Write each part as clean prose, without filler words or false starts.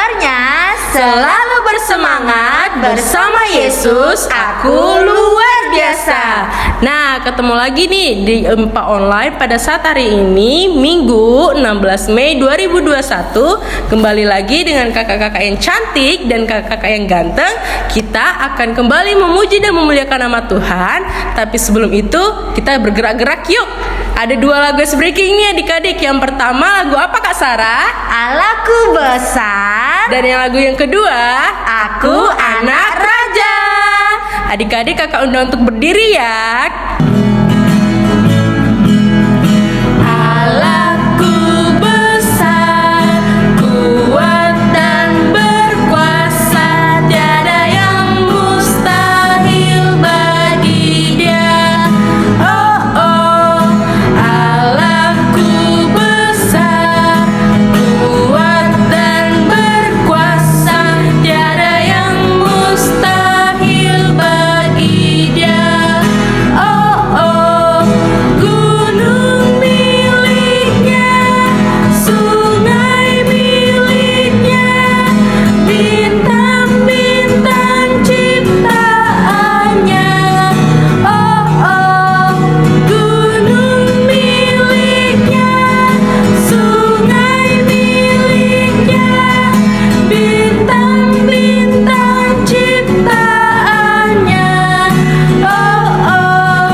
kabarnya? Selalu bersemangat bersama Yesus, aku luar biasa. Nah, ketemu lagi nih di Empa Online pada saat hari ini, Minggu 16 Mei 2021. Kembali lagi dengan kakak-kakak yang cantik dan kakak-kakak yang ganteng. Kita akan kembali memuji dan memuliakan nama Tuhan. Tapi sebelum itu, kita bergerak-gerak yuk. Ada dua lagu breaking nih adik-adik. Yang pertama lagu apa Kak Sarah? Allahku besar. Dan yang lagu yang kedua, Aku Anak Raja. Adik-adik kakak undang untuk berdiri ya. Allahku besar, kuat dan berkuasa, tiada yang mustahil bagi Dia. Oh oh, Allahku besar, kuat dan berkuasa, tiada yang mustahil bagi Dia. Oh oh, gunung miliknya, sungai miliknya, bintang-bintang ciptaannya. Oh oh, gunung miliknya, sungai miliknya, bintang-bintang ciptaannya. Oh oh,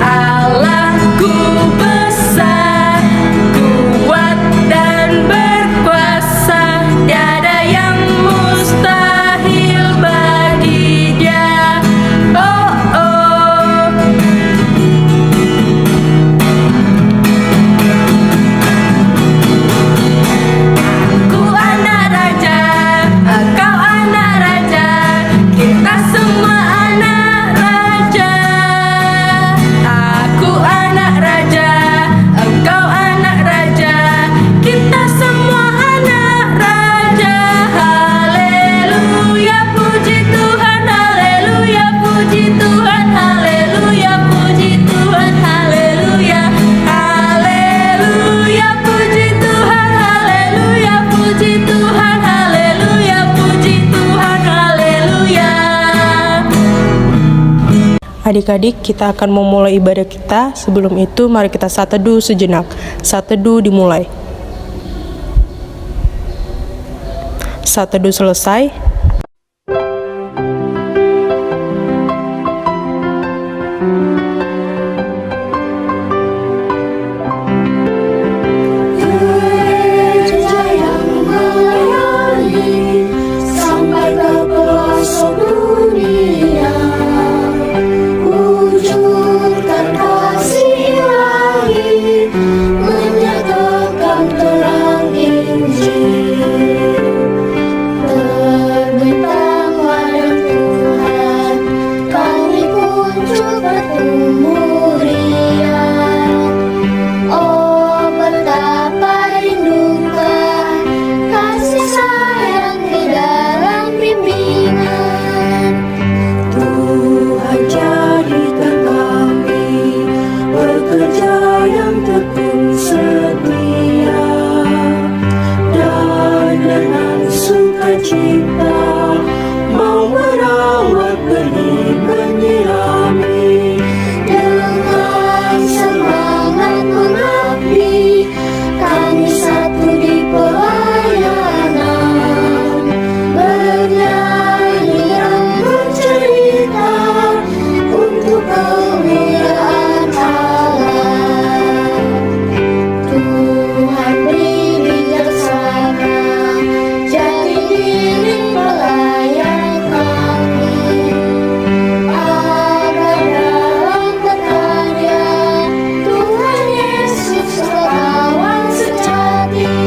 Allahku besar, kuat dan berkuasa, tiada yang mustahil bagi Dia. Oh oh, ku anak raja, kau anak raja, kita semua anak raja. Aku anak raja, engkau anak raja, kita semua anak raja. Haleluya, puji Tuhan, haleluya, puji Tuhan, haleluya, puji Tuhan, haleluya. Haleluya, puji Tuhan, haleluya, puji Tuhan, haleluya, puji Tuhan, haleluya. Adik-adik, kita akan memulai ibadah kita. Sebelum itu, mari kita saat teduh sejenak. Saat teduh dimulai. Saat teduh selesai, Gereja yang melayani sampai ke pelosok dunia, wujudkan kasih ilahi, menyatakan terang Injil. Terbentanglah yang Tuhan, kami pun coba kemuliaan. Oh, betapa rindukan kasih sayang di dalam bimbingan. Tuhan, jadikan kami pekerja yang tekun setia, dan dengan sukacita mau merawat benih menyirami, dengan semangat mengabdi kami satu di pelayanan, bernyanyi dan bercerita untuk kemuliaan Allah. Tuhan beri bijaksana, jati diri pelayan kami, agar dalam berkarya Tuhan Yesus lawan sejati,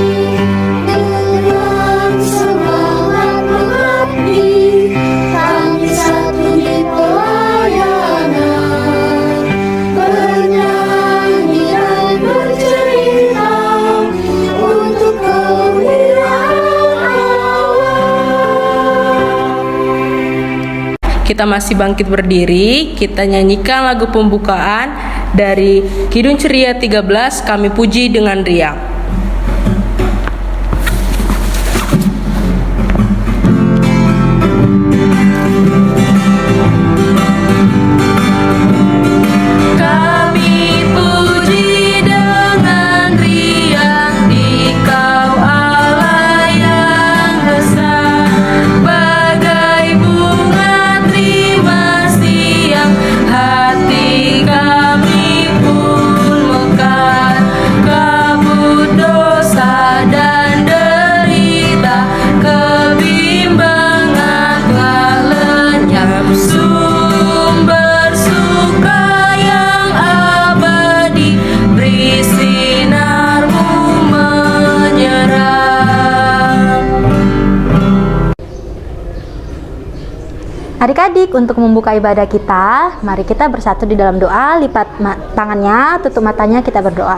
dengan semangat mengabdi kami satu di pelayanan, bernyanyi dan bercerita untuk kemuliaan Allah. kita masih bangkit berdiri. Kita nyanyikan lagu pembukaan dari Kidung Ceria 13, Kami Puji dengan Riang. Adik-adik, untuk membuka ibadah kita, mari kita bersatu di dalam doa. Lipat tangannya, tutup matanya, kita berdoa.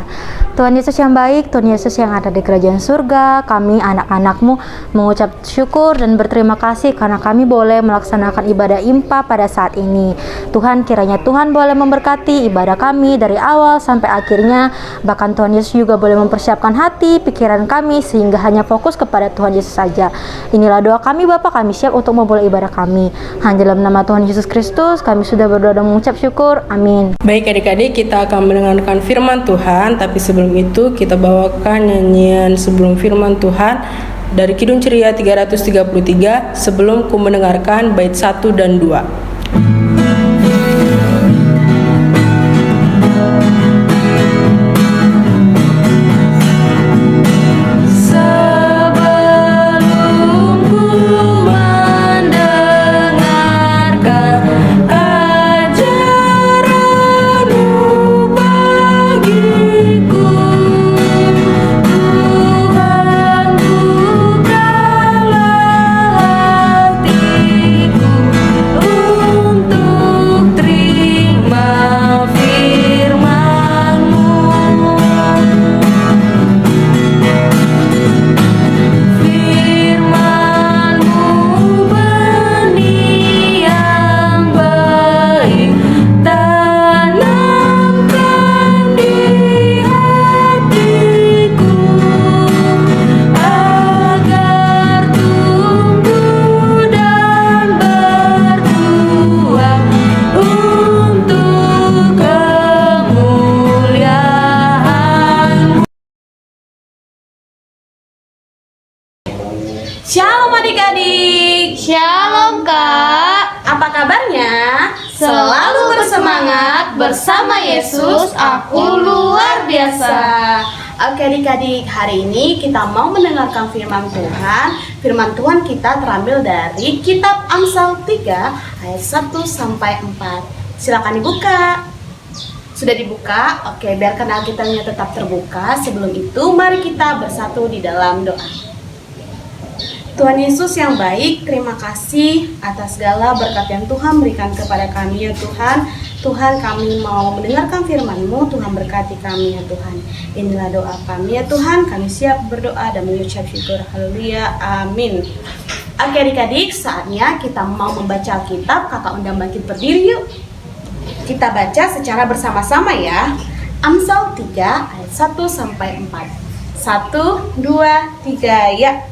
Tuhan Yesus yang baik, Tuhan Yesus yang ada di kerajaan surga, kami anak-anak-Mu mengucap syukur dan berterima kasih karena kami boleh melaksanakan ibadah IMPA pada saat ini. Tuhan, kiranya Tuhan boleh memberkati ibadah kami dari awal sampai akhirnya, bahkan Tuhan Yesus juga boleh mempersiapkan hati, pikiran kami sehingga hanya fokus kepada Tuhan Yesus saja. Inilah doa kami Bapa, kami siap untuk memulai ibadah kami. Hanya dalam nama Tuhan Yesus Kristus kami sudah berdoa dan mengucap syukur. Amin. Baik adik-adik, kita akan mendengarkan firman Tuhan, tapi sebelum itu kita bawakan nyanyian sebelum firman Tuhan dari Kidung Ceria 333, sebelum ku mendengarkan bait 1 dan 2. Shalom adik-adik. Shalom Kak. Apa kabarnya? Selalu bersemangat bersama Yesus, aku luar biasa. Oke adik-adik, hari ini kita mau mendengarkan firman Tuhan. Firman Tuhan kita terambil dari kitab Amsal 3 ayat 1 sampai 4. Silakan dibuka. Sudah dibuka? Oke, biarkan Alkitabnya tetap terbuka. Sebelum itu, mari kita bersatu di dalam doa. Tuhan Yesus yang baik, terima kasih atas segala berkat yang Tuhan berikan kepada kami ya Tuhan. Tuhan, kami mau mendengarkan firman-Mu, Tuhan berkati kami ya Tuhan. Inilah doa kami ya Tuhan, kami siap berdoa dan mengucap syukur. Haleluya, amin. Oke adik-adik, saatnya kita mau membaca Alkitab. Kakak undang bangkit berdiri yuk. Kita baca secara bersama-sama ya. Amsal 3 ayat 1 sampai 4. 1, 2, 3, ya.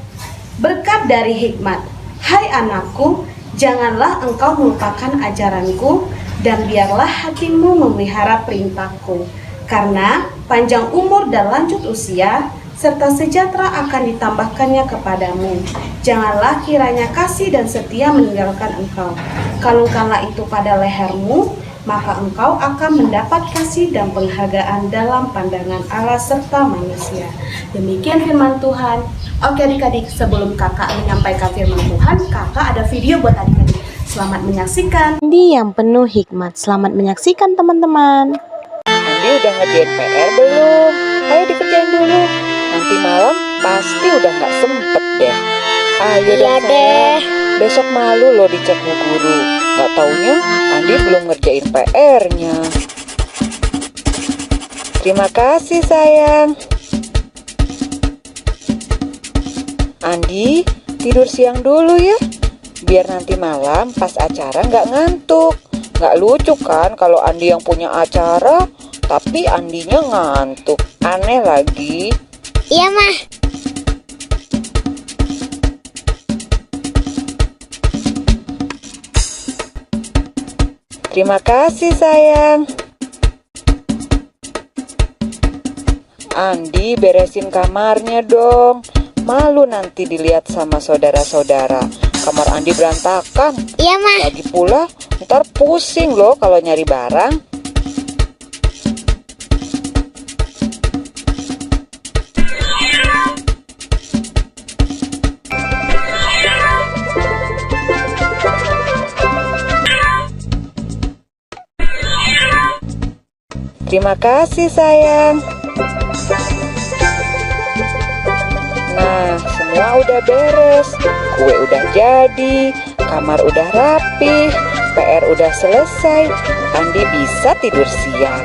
Berkat dari hikmat, hai anakku, janganlah engkau melupakan ajaranku, dan biarlah hatimu memelihara perintahku. Karena panjang umur dan lanjut usia, serta sejahtera akan ditambahkannya kepadamu. Janganlah kiranya kasih dan setia meninggalkan engkau. Kalungkanlah itu pada lehermu, maka engkau akan mendapat kasih dan penghargaan dalam pandangan Allah serta manusia. Demikian firman Tuhan. Oke adik-adik, sebelum kakak menyampaikan firman Tuhan, kakak ada video buat adik-adik. Selamat menyaksikan. Andi yang penuh hikmat. Selamat menyaksikan teman-teman. Andi udah ngerjain PR belum? Ayo dikerjain dulu. Nanti malam pasti udah nggak sempet deh. Ayo dong sayang. Besok malu loh dicek bu guru. Nggak taunya Andi belum ngerjain PR-nya. Terima kasih sayang. Andi, tidur siang dulu ya, biar nanti malam pas acara nggak ngantuk. Nggak lucu kan kalau Andi yang punya acara, tapi Andinya ngantuk. Aneh lagi. Iya mah. Terima kasih sayang. Andi beresin kamarnya dong. Malu nanti dilihat sama saudara-saudara. Kamar Andi berantakan. Iya mah. Lagi pula ntar pusing loh kalau nyari barang. Terima kasih sayang. Nah, semua udah beres. Kue udah jadi, kamar udah rapih, PR udah selesai, Andi bisa tidur siang.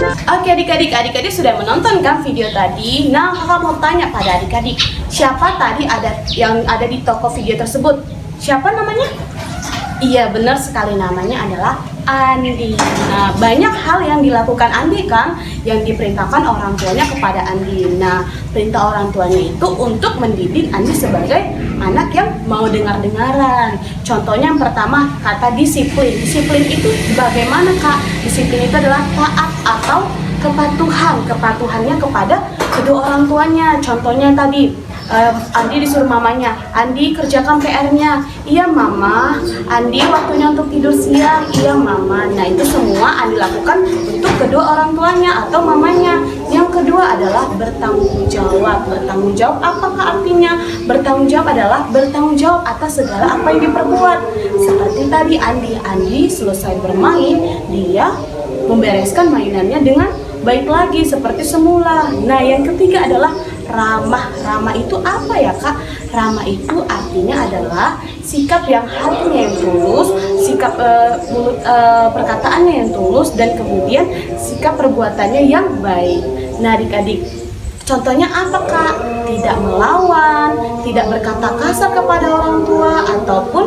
Oke adik-adik sudah menonton kan video tadi? Nah, kakak mau tanya pada adik-adik, siapa tadi yang ada di toko video tersebut? Siapa namanya? Iya, benar sekali, namanya adalah Andi. Nah, banyak hal yang dilakukan Andi kan, yang diperintahkan orang tuanya kepada Andi. Nah, perintah orang tuanya itu untuk mendidik Andi sebagai anak yang mau dengar-dengaran. Contohnya yang pertama, kata disiplin. Disiplin itu bagaimana, Kak? Disiplin itu adalah taat atau kepatuhan. Kepatuhannya kepada kedua orang tuanya. Contohnya tadi, Andi disuruh mamanya, Andi kerjakan PR-nya. Iya mama. Andi waktunya untuk tidur siang. Iya mama. Nah, itu semua Andi lakukan untuk kedua orang tuanya atau mamanya. Yang kedua adalah bertanggung jawab. Bertanggung jawab apakah artinya? Bertanggung jawab adalah bertanggung jawab atas segala apa yang diperbuat. Seperti tadi Andi selesai bermain, dia membereskan mainannya dengan baik lagi seperti semula. Nah, yang ketiga adalah ramah. Ramah itu apa ya, Kak? Ramah itu artinya adalah sikap yang hatinya yang tulus, sikap perkataannya yang tulus, dan kemudian sikap perbuatannya yang baik. Nah, adik-adik, contohnya apa, Kak? Tidak melawan, tidak berkata kasar kepada orang tua, ataupun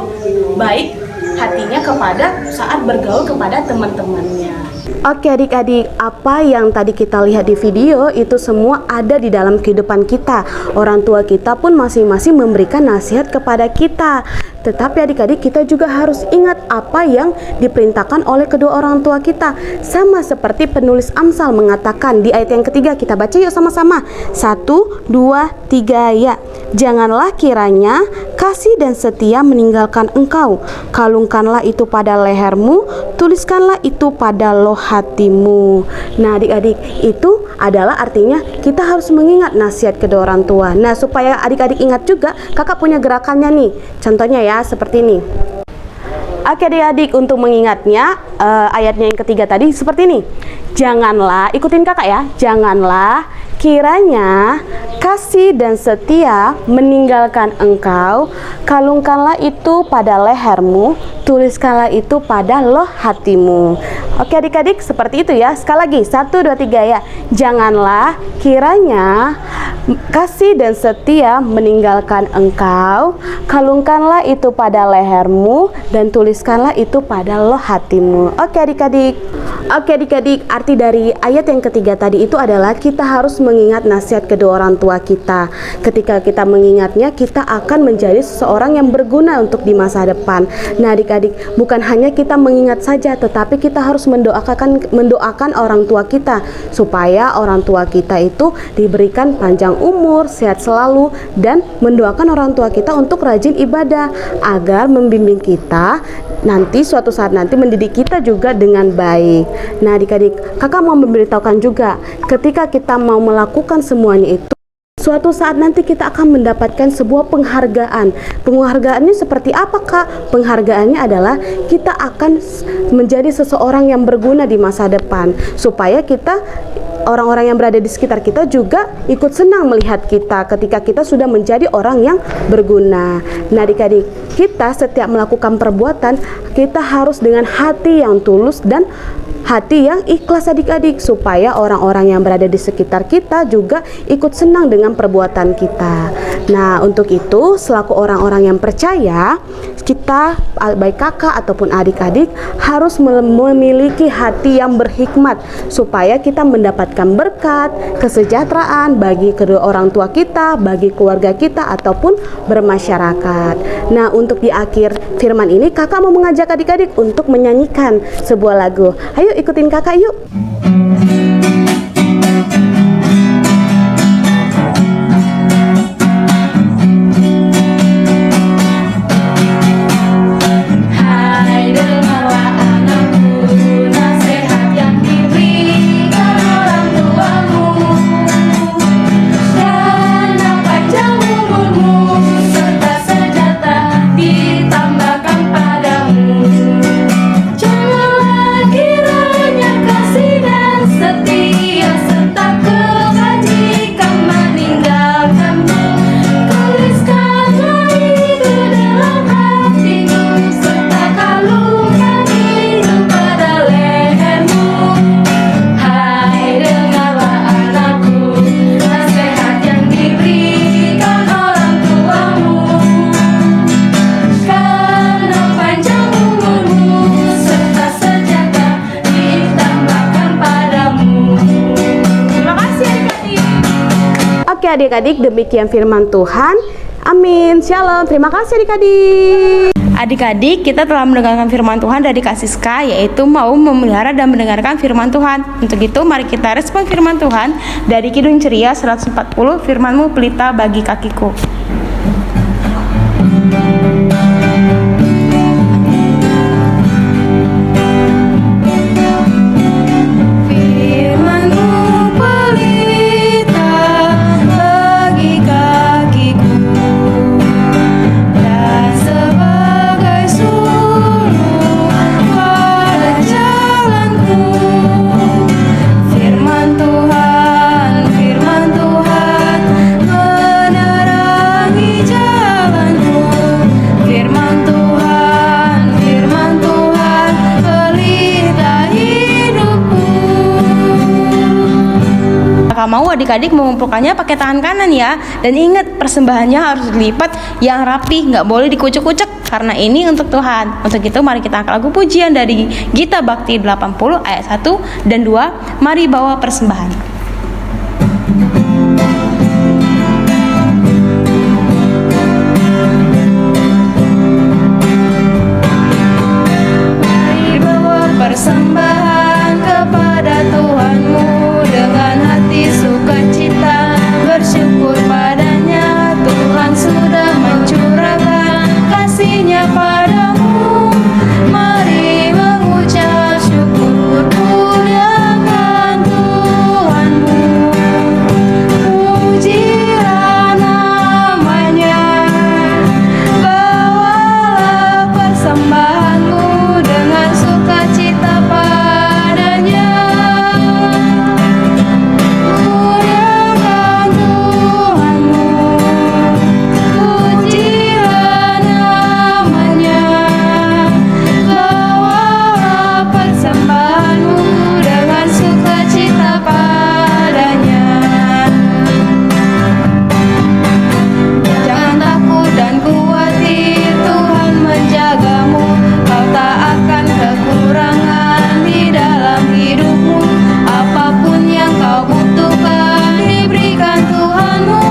baik hatinya kepada saat bergaul kepada teman-temannya. Oke adik-adik, apa yang tadi kita lihat di video itu semua ada di dalam kehidupan kita. Orang tua kita pun masing-masing memberikan nasihat kepada kita. Tetapi adik-adik, kita juga harus ingat apa yang diperintahkan oleh kedua orang tua kita. Sama seperti penulis Amsal mengatakan di ayat yang ketiga, kita baca yuk sama-sama. 1, 2, 3 ya. Janganlah kiranya kasih dan setia meninggalkan engkau. Kalungkanlah itu pada lehermu, tuliskanlah itu pada loh hatimu. Nah adik-adik, itu adalah artinya kita harus mengingat nasihat kedua orang tua. Nah, supaya adik-adik ingat juga, kakak punya gerakannya nih. Contohnya ya, seperti ini. Oke adik-adik, untuk mengingatnya ayatnya yang ketiga tadi seperti ini. Janganlah, ikutin kakak ya. Janganlah kiranya kasih dan setia meninggalkan engkau, kalungkanlah itu pada lehermu, tuliskanlah itu pada loh hatimu. Oke adik-adik, seperti itu ya. Sekali lagi, 1, 2, 3 ya. Janganlah kiranya kasih dan setia meninggalkan engkau, kalungkanlah itu pada lehermu, dan tuliskanlah itu pada loh hatimu. Oke adik-adik. Oke adik-adik, arti dari ayat yang ketiga tadi itu adalah kita harus mengingat nasihat kedua orang tua kita. Ketika kita mengingatnya, kita akan menjadi seseorang yang berguna untuk di masa depan. Nah adik-adik, bukan hanya kita mengingat saja, tetapi kita harus mendoakan orang tua kita, supaya orang tua kita itu diberikan panjang umur, sehat selalu, dan mendoakan orang tua kita untuk rajin ibadah, agar membimbing kita nanti suatu saat nanti mendidik kita juga dengan baik. Nah adik-adik, kakak mau memberitahukan juga, ketika kita mau melakukan semuanya itu, suatu saat nanti kita akan mendapatkan sebuah penghargaan. Penghargaannya seperti apa, Kak? Penghargaannya adalah kita akan menjadi seseorang yang berguna di masa depan, supaya kita, orang-orang yang berada di sekitar kita juga ikut senang melihat kita ketika kita sudah menjadi orang yang berguna. Nah adik-adik, kita setiap melakukan perbuatan, kita harus dengan hati yang tulus dan hati yang ikhlas adik-adik, supaya orang-orang yang berada di sekitar kita juga ikut senang dengan perbuatan kita. Nah untuk itu, selaku orang-orang yang percaya, kita baik kakak ataupun adik-adik harus memiliki hati yang berhikmat, supaya kita mendapatkan berkat, kesejahteraan bagi kedua orang tua kita, bagi keluarga kita, ataupun bermasyarakat. Nah untuk di akhir firman ini, kakak mau mengajak adik-adik untuk menyanyikan sebuah lagu. Ayo ikutin kakak yuk. Janganlah kiranya kasih dan setia adik-adik, demikian firman Tuhan. Amin. Shalom. Terima kasih adik-adik. Adik-adik, kita telah mendengarkan firman Tuhan dari Kak Siska, yaitu mau memelihara dan mendengarkan firman Tuhan. Untuk itu, mari kita respon firman Tuhan dari Kidung Ceria 140, firman-Mu pelita bagi kakiku. Mau adik-adik mengumpulkannya pakai tangan kanan ya, dan ingat persembahannya harus dilipat yang rapi, nggak boleh dikucek-kucek karena ini untuk Tuhan. Untuk itu mari kita angkat lagu pujian dari Gita Bakti 80 ayat 1 dan 2. Mari bawa persembahan. Persembahan kepada Tuhanmu dengan hati sukacita, bersyukur padanya Tuhan sudah mencurahkan kasih-Nya padamu. Mari mengucap syukur, muliakan Tuhanmu, pujilah namanya. Bawalah persembahanmu dengan sukacita padanya. Muliakan Tuhanmu, pujilah namanya. Bawalah persembahanmu dengan sukacita padanya. Jangan takut dan khawatir, Tuhan menjagamu. Kau tak akan kekurangan di dalam hidupmu. Apapun yang kau butuhkan diberikan Tuhanmu.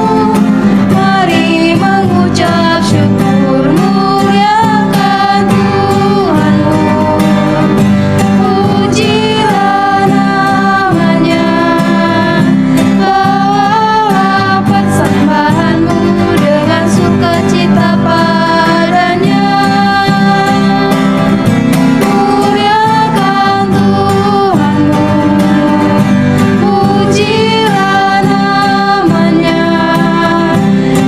Mari mengucap syukur, muliakan Tuhanmu, pujilah namanya. Bawalah persembahanmu dengan sukacita padanya. Muliakan Tuhanmu, pujilah namanya.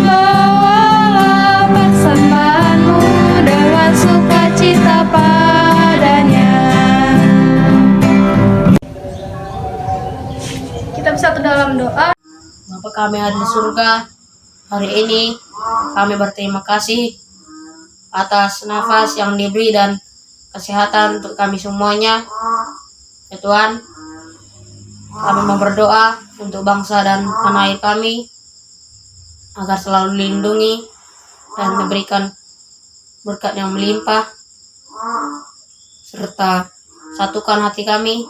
Bawalah persembahanmu dengan sukacita padanya. Kita bersatu dalam doa. Bapa kami ada di surga, hari ini kami berterima kasih atas nafas yang diberi dan kesehatan untuk kami semuanya. Ya Tuhan, kami mau berdoa untuk bangsa dan tanah air kami agar selalu dilindungi dan diberikan berkat yang melimpah, serta satukan hati kami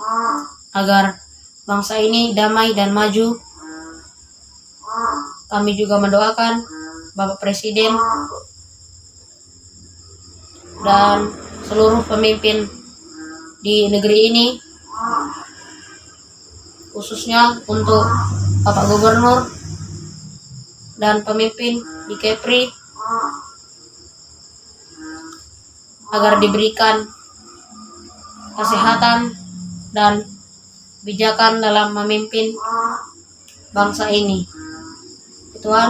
agar bangsa ini damai dan maju. Kami juga mendoakan Bapak Presiden dan seluruh pemimpin di negeri ini, khususnya untuk Bapak Gubernur dan pemimpin di Kepri, agar diberikan kesehatan dan kebijakan dalam memimpin bangsa ini. Tuhan,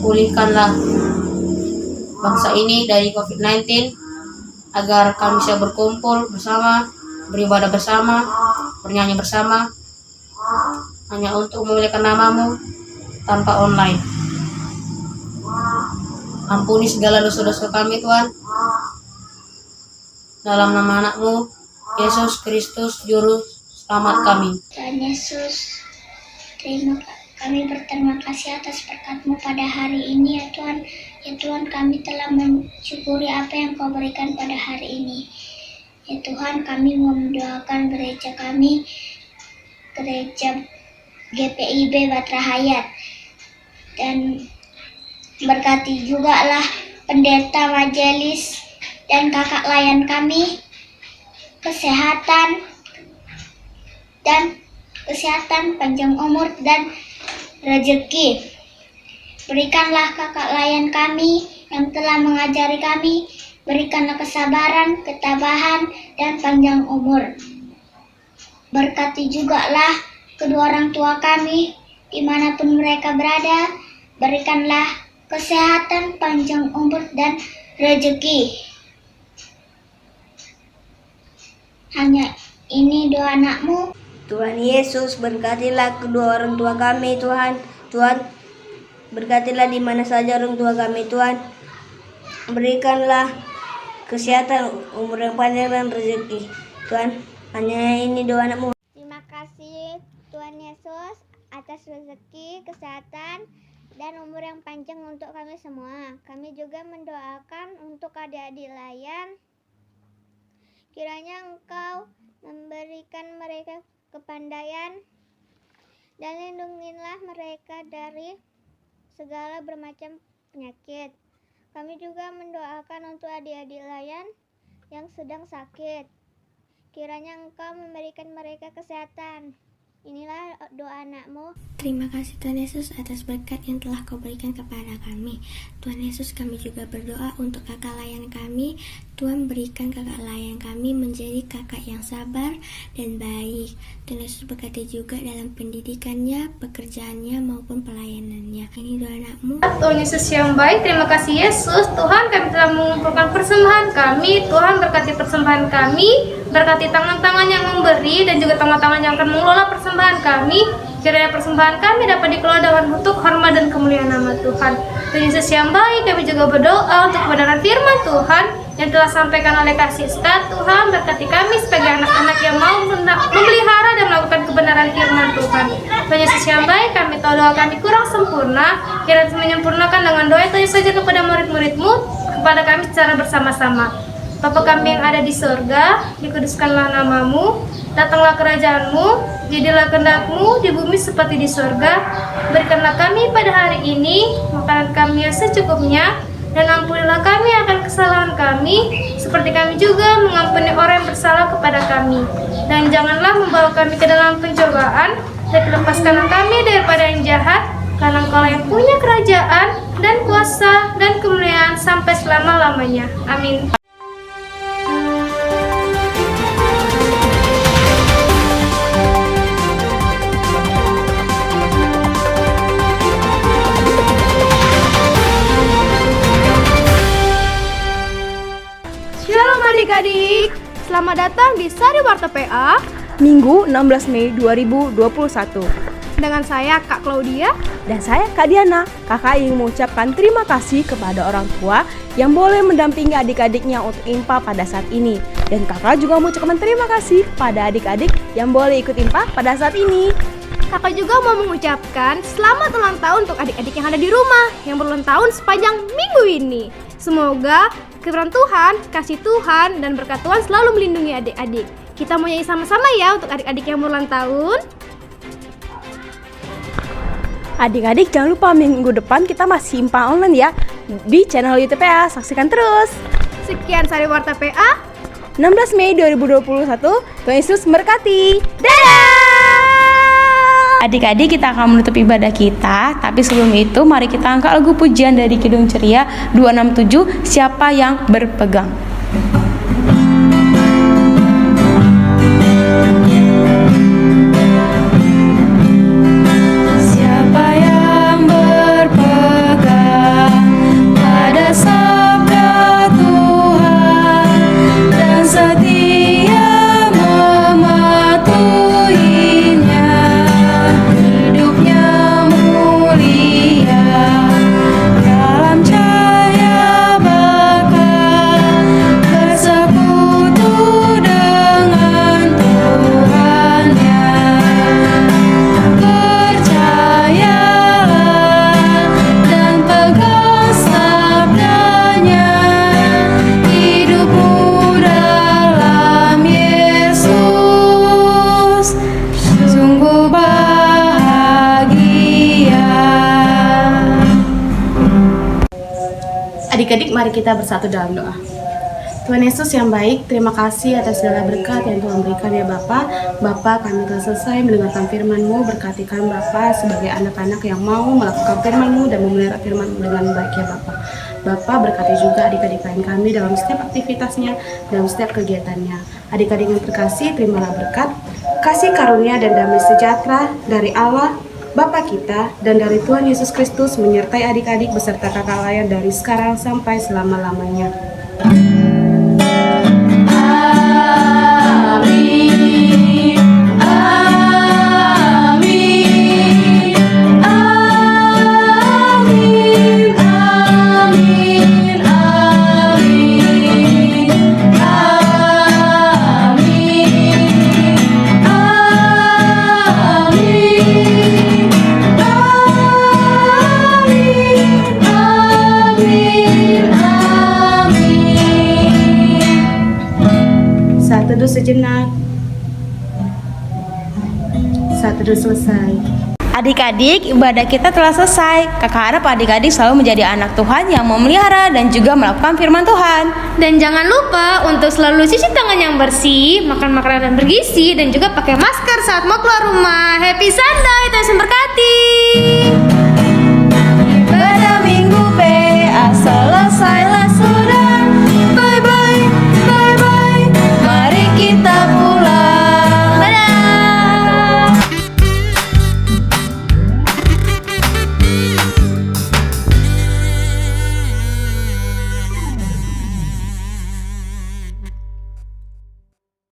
pulihkanlah bangsa ini dari COVID-19 agar kami bisa berkumpul bersama, beribadah bersama, bernyanyi bersama, hanya untuk memuliakan nama-Mu tanpa online. Ampuni segala dosa-dosa kami Tuhan, dalam nama anak-Mu Yesus Kristus Juru Selamat kami. Tuhan Yesus, kami berterima kasih atas berkat-Mu pada hari ini ya Tuhan. Ya Tuhan, kami telah mensyukuri apa yang Kau berikan pada hari ini. Ya Tuhan, kami mau mendoakan gereja kami, gereja GPIB Batra Hayat. dan berkati jugalah pendeta majelis dan kakak layan kami, kesehatan, panjang umur dan rezeki. Berikanlah kakak layan kami yang telah mengajari kami, berikanlah kesabaran, ketabahan, dan panjang umur. Berkati jugalah kedua orang tua kami, dimanapun mereka berada, berikanlah kesehatan, panjang umur, dan rezeki. Hanya ini doa anakmu. Tuhan Yesus, berkatilah kedua orang tua kami, Tuhan. Tuhan, berkatilah di mana saja orang tua kami, Tuhan. Berikanlah kesehatan, umur yang panjang, dan rezeki. Tuhan, hanya ini doa anakmu. Terima kasih Tuhan Yesus atas rezeki, kesehatan, dan umur yang panjang untuk kami semua. Kami juga mendoakan untuk adik-adik layan. Kiranya Engkau memberikan mereka kepandaian dan lindungilah mereka dari segala bermacam penyakit. Kami juga mendoakan untuk adik-adik layan yang sedang sakit. Kiranya Engkau memberikan mereka kesehatan. Inilah doa anakmu. Terima kasih Tuhan Yesus atas berkat yang telah Kau berikan kepada kami. Tuhan Yesus, kami juga berdoa untuk kakak layan kami. Tuhan, berikan kakak layan kami menjadi kakak yang sabar dan baik. Tuhan Yesus, berkati juga dalam pendidikannya, pekerjaannya maupun pelayanannya. Ini doa anakmu. Tuhan Yesus yang baik, terima kasih Yesus. Tuhan, kami telah mengumpulkan persembahan kami. Tuhan, berkati persembahan kami, berkati tangan-tangan yang memberi dan juga tangan-tangan yang akan mengelola persembahan kami. Kiranya persembahan kami dapat dikelola dengan bentuk hormat dan kemuliaan nama Tuhan. Tuhan Yesus yang baik, kami juga berdoa untuk kebenaran firman Tuhan yang telah sampaikan oleh Kasih Ustaz. Tuhan, berkati kami sebagai anak-anak yang mau memelihara dan melakukan kebenaran firman Tuhan. Tuhan Yesus yang baik, kami tahu doa kami kurang sempurna. Kiranya menyempurnakan dengan doa itu saja kepada murid-murid-Mu, kepada kami secara bersama-sama. Bapa kami yang ada di surga, dikuduskanlah namamu, datanglah kerajaan-Mu, jadilah kehendak-Mu di bumi seperti di surga. Berikanlah kami pada hari ini makanan kami yang secukupnya, dan ampunilah kami akan kesalahan kami, seperti kami juga mengampuni orang yang bersalah kepada kami. Dan janganlah membawa kami ke dalam pencobaan, tapi lepaskanlah kami daripada yang jahat, karena Engkau yang punya kerajaan dan kuasa dan kemuliaan sampai selama-lamanya. Amin. Shalom adik-adik, selamat datang di Sari Warta PA Minggu 16 Mei 2021. Dengan saya Kak Claudia Dan saya Kak Diana. Kakak ingin mengucapkan terima kasih kepada orang tua yang boleh mendampingi adik-adiknya untuk IMPA pada saat ini. Dan kakak juga mengucapkan terima kasih pada adik-adik yang boleh ikut IMPA pada saat ini. Kakak juga mau mengucapkan selamat ulang tahun untuk adik-adik yang ada di rumah yang berulang tahun sepanjang minggu ini. Semoga firman Tuhan, kasih Tuhan, dan berkat Tuhan selalu melindungi adik-adik. Kita mau nyanyi sama-sama ya untuk adik-adik yang berulang tahun. Adik-adik jangan lupa minggu depan kita masih IMPA online ya di channel YouTube PA. Saksikan terus. Sekian Sari Warta PA 16 Mei 2021. Tuhan Yesus memberkati. Dadah! Adik-adik, kita akan menutup ibadah kita, tapi sebelum itu mari kita angkat lagu pujian dari Kidung Ceria 267, Siapa yang Berpegang. Siapa yang berpegang pada sabda Tuhan dan setia mematuhinya, hidupnya mulia dalam cahaya bakat Adik-adik, mari kita bersatu dalam doa. Tuhan Yesus yang baik, terima kasih atas segala berkat yang Tuhan berikan ya Bapa. Bapa, kami telah selesai mendengarkan firman-Mu. Berkatikan Bapa sebagai anak-anak yang mau melakukan firman-Mu dan memelihara firman-Mu dengan baik ya Bapa. Bapa, berkati juga adik-adik lain kami dalam setiap aktivitasnya, dalam setiap kegiatannya. Adik-adik yang terkasih, terimalah berkat, kasih karunia dan damai sejahtera dari Allah, Bapa kita, dan dari Tuhan Yesus Kristus menyertai adik-adik beserta kakak layan dari sekarang sampai selama-lamanya. Sejenak. Saat teduh selesai. Adik-adik, ibadah kita telah selesai. Kakak harap adik-adik selalu menjadi anak Tuhan yang memelihara dan juga melakukan firman Tuhan. Dan jangan lupa untuk selalu cuci tangan yang bersih, makan makanan bergizi, dan juga pakai masker saat mau keluar rumah. Happy Sunday, Tuhan memberkati. Pada minggu PA selesailah sudah.